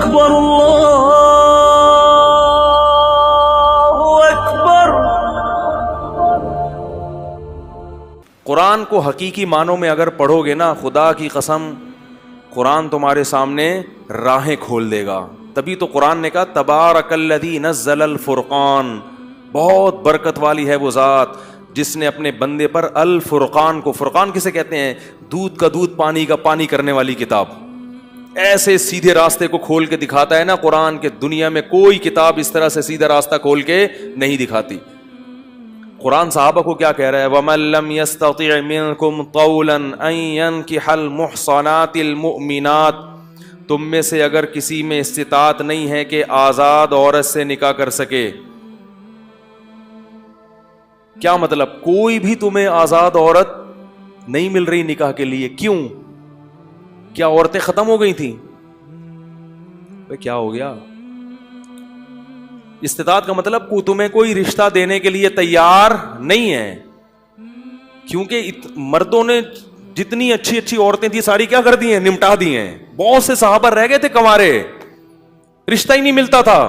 اکبر اللہ اکبر۔ قرآن کو حقیقی معنوں میں اگر پڑھو گے نا، خدا کی قسم قرآن تمہارے سامنے راہیں کھول دے گا۔ تبھی تو قرآن نے کہا تبارک الذی نزل الفرقان، بہت برکت والی ہے وہ ذات جس نے اپنے بندے پر الفرقان کو، فرقان کسے کہتے ہیں؟ دودھ کا دودھ، پانی کا پانی کرنے والی کتاب، ایسے سیدھے راستے کو کھول کے دکھاتا ہے نا قرآن، کے دنیا میں کوئی کتاب اس طرح سے سیدھا راستہ کھول کے نہیں دکھاتی۔ قرآن صحابہ کو کیا کہہ رہا ہے؟ وَمَن لَّمْ يَسْتَطِعْ مِنكُمْ طَوْلًا أَن يَنكِحَ الْمُحْصَنَاتِ الْمُؤْمِنَاتِ، تم میں سے اگر کسی میں استطاعت نہیں ہے کہ آزاد عورت سے نکاح کر سکے۔ کیا مطلب؟ کوئی بھی تمہیں آزاد عورت نہیں مل رہی نکاح کے لیے، کیوں؟ کیا عورتیں ختم ہو گئی تھیں؟ کیا ہو گیا؟ استطاعت کا مطلب تمہیں کوئی رشتہ دینے کے لیے تیار نہیں ہے، کیونکہ مردوں نے جتنی اچھی اچھی عورتیں تھیں ساری کیا کر دی ہیں؟ نمٹا دی ہیں۔ بہت سے صحابہ رہ گئے تھے کنوارے، رشتہ ہی نہیں ملتا تھا۔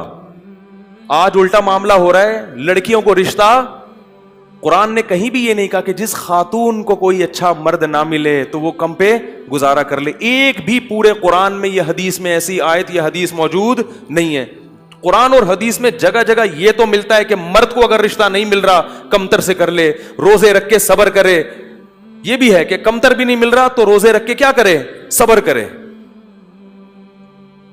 آج الٹا معاملہ ہو رہا ہے، لڑکیوں کو رشتہ، قرآن نے کہیں بھی یہ نہیں کہا کہ جس خاتون کو کوئی اچھا مرد نہ ملے تو وہ کم پہ گزارا کر لے۔ ایک بھی پورے قرآن میں یہ حدیث میں ایسی آیت یا حدیث موجود نہیں ہے۔ قرآن اور حدیث میں جگہ جگہ یہ تو ملتا ہے کہ مرد کو اگر رشتہ نہیں مل رہا کمتر سے کر لے، روزے رکھ کے صبر کرے۔ یہ بھی ہے کہ کمتر بھی نہیں مل رہا تو روزے رکھ کے کیا کرے؟ صبر کرے۔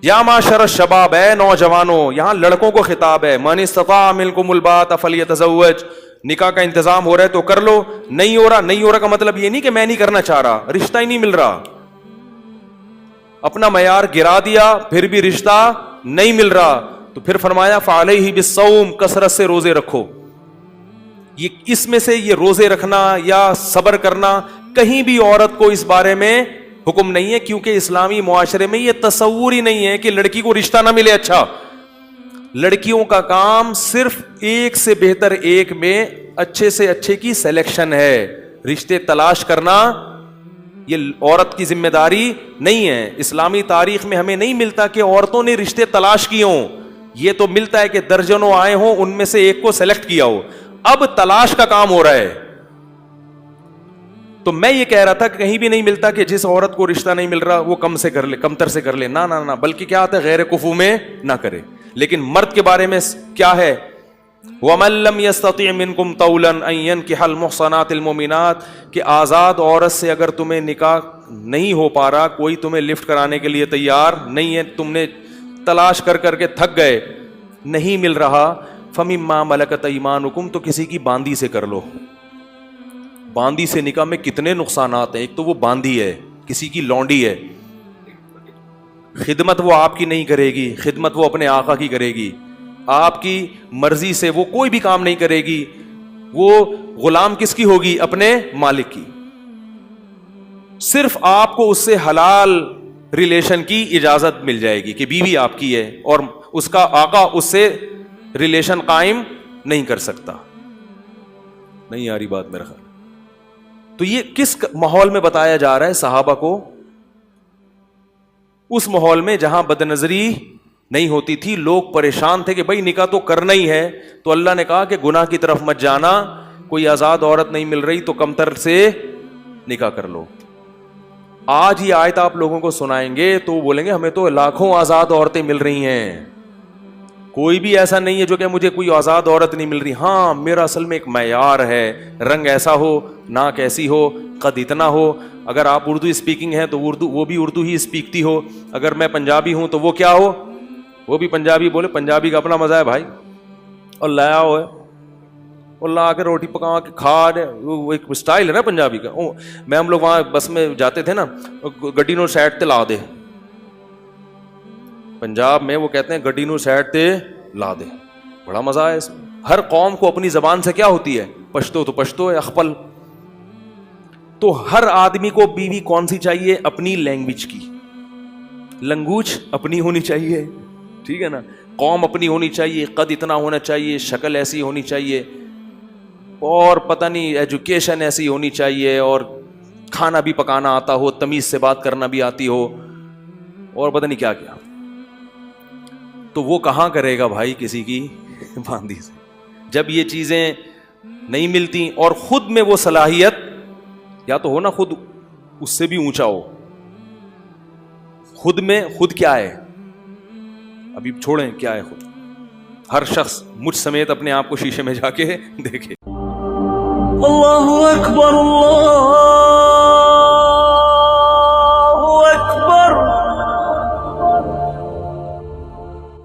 یا معاشر الشباب، اے نوجوانوں، یہاں لڑکوں کو خطاب ہے، من استطاع منکم الباءۃ فلیتزوج، نکاح کا انتظام ہو رہا ہے تو کر لو، نہیں ہو رہا نہیں ہو رہا کا مطلب یہ نہیں کہ میں نہیں کرنا چاہ رہا، رشتہ ہی نہیں مل رہا، اپنا معیار گرا دیا پھر بھی رشتہ نہیں مل رہا تو پھر فرمایا فعلیہ بالصوم، کثرت سے روزے رکھو۔ یہ اس میں سے یہ روزے رکھنا یا صبر کرنا کہیں بھی عورت کو اس بارے میں حکم نہیں ہے، کیونکہ اسلامی معاشرے میں یہ تصور ہی نہیں ہے کہ لڑکی کو رشتہ نہ ملے۔ اچھا، لڑکیوں کا کام صرف ایک سے بہتر ایک میں اچھے سے اچھے کی سلیکشن ہے، رشتے تلاش کرنا یہ عورت کی ذمہ داری نہیں ہے۔ اسلامی تاریخ میں ہمیں نہیں ملتا کہ عورتوں نے رشتے تلاش کیے ہوں، یہ تو ملتا ہے کہ درجنوں آئے ہوں ان میں سے ایک کو سلیکٹ کیا ہو۔ اب تلاش کا کام ہو رہا ہے۔ تو میں یہ کہہ رہا تھا کہ کہیں بھی نہیں ملتا کہ جس عورت کو رشتہ نہیں مل رہا وہ کم سے کر لے، کمتر سے کر لے، نہ نہ نہ، بلکہ کیا آتا ہے؟ غیر کفو میں نہ کرے۔ لیکن مرد کے بارے میں کیا ہے؟ وَمَن لَّمْ يَسْتَطِعْ مِنكُمْ طَوْلًا أَن يَنكِحَ الْمُحْصَنَاتِ الْمُؤْمِنَاتِ، کہ آزاد عورت سے اگر تمہیں نکاح نہیں ہو پا رہا، کوئی تمہیں لفٹ کرانے کے لیے تیار نہیں ہے، تم نے تلاش کر کر کے تھک گئے، نہیں مل رہا، فَمِمَّا مَلَكَتْ أَيْمَانُكُمْ، تو کسی کی باندی سے کر لو۔ باندی سے نکاح میں کتنے نقصانات ہیں۔ ایک تو وہ باندی ہے، کسی کی لونڈی ہے، خدمت وہ آپ کی نہیں کرے گی، خدمت وہ اپنے آقا کی کرے گی، آپ کی مرضی سے وہ کوئی بھی کام نہیں کرے گی، وہ غلام کس کی ہوگی؟ اپنے مالک کی۔ صرف آپ کو اس سے حلال ریلیشن کی اجازت مل جائے گی کہ بیوی آپ کی ہے، اور اس کا آقا اس سے ریلیشن قائم نہیں کر سکتا۔ نہیں آ رہی بات میرا خیال؟ تو یہ کس ماحول میں بتایا جا رہا ہے صحابہ کو؟ اس ماحول میں جہاں بد نظری نہیں ہوتی تھی، لوگ پریشان تھے کہ بھائی نکاح تو کرنا ہی ہے، تو اللہ نے کہا کہ گناہ کی طرف مت جانا، کوئی آزاد عورت نہیں مل رہی تو کمتر سے نکاح کر لو۔ آج یہ آیت آپ لوگوں کو سنائیں گے تو بولیں گے ہمیں تو لاکھوں آزاد عورتیں مل رہی ہیں، کوئی بھی ایسا نہیں ہے جو کہ مجھے کوئی آزاد عورت نہیں مل رہی۔ ہاں، میرا اصل میں ایک معیار ہے، رنگ ایسا ہو، ناک ایسی ہو، قد اتنا ہو، اگر آپ اردو اسپیکنگ ہے تو اردو، وہ بھی اردو ہی اسپیکتی ہو، اگر میں پنجابی ہوں تو وہ کیا ہو، وہ بھی پنجابی بولے، پنجابی کا اپنا مزہ ہے بھائی، اور لایا ہو ہے اور لا کے روٹی پکا کے کھا دے، وہ ایک اسٹائل ہے نا پنجابی کا۔ میں ہم لوگ وہاں بس میں جاتے تھے نا، گڈی نو سائڈ تے لا دے، پنجاب میں وہ کہتے ہیں گڈی نو سائڈ تے لا دے، بڑا مزہ ہے اس میں۔ ہر قوم کو اپنی زبان سے کیا ہوتی ہے؟ پشتو تو پشتو ہے، اخپل۔ تو ہر آدمی کو بیوی کون سی چاہیے؟ اپنی لینگویج کی، لنگوج اپنی ہونی چاہیے، ٹھیک ہے نا، قوم اپنی ہونی چاہیے، قد اتنا ہونا چاہیے، شکل ایسی ہونی چاہیے، اور پتہ نہیں ایجوکیشن ایسی ہونی چاہیے، اور کھانا بھی پکانا آتا ہو، تمیز سے بات کرنا بھی آتی ہو، اور پتہ نہیں کیا کیا۔ تو وہ کہاں کرے گا بھائی کسی کی باندھی سے؟ جب یہ چیزیں نہیں ملتی اور خود میں وہ صلاحیت یا تو ہو نا خود اس سے بھی اونچا ہو, خود میں خود کیا ہے, ابھی چھوڑیں کیا ہے خود, ہر شخص مجھ سمیت اپنے آپ کو شیشے میں جا کے دیکھے. اللہ اکبر اللہ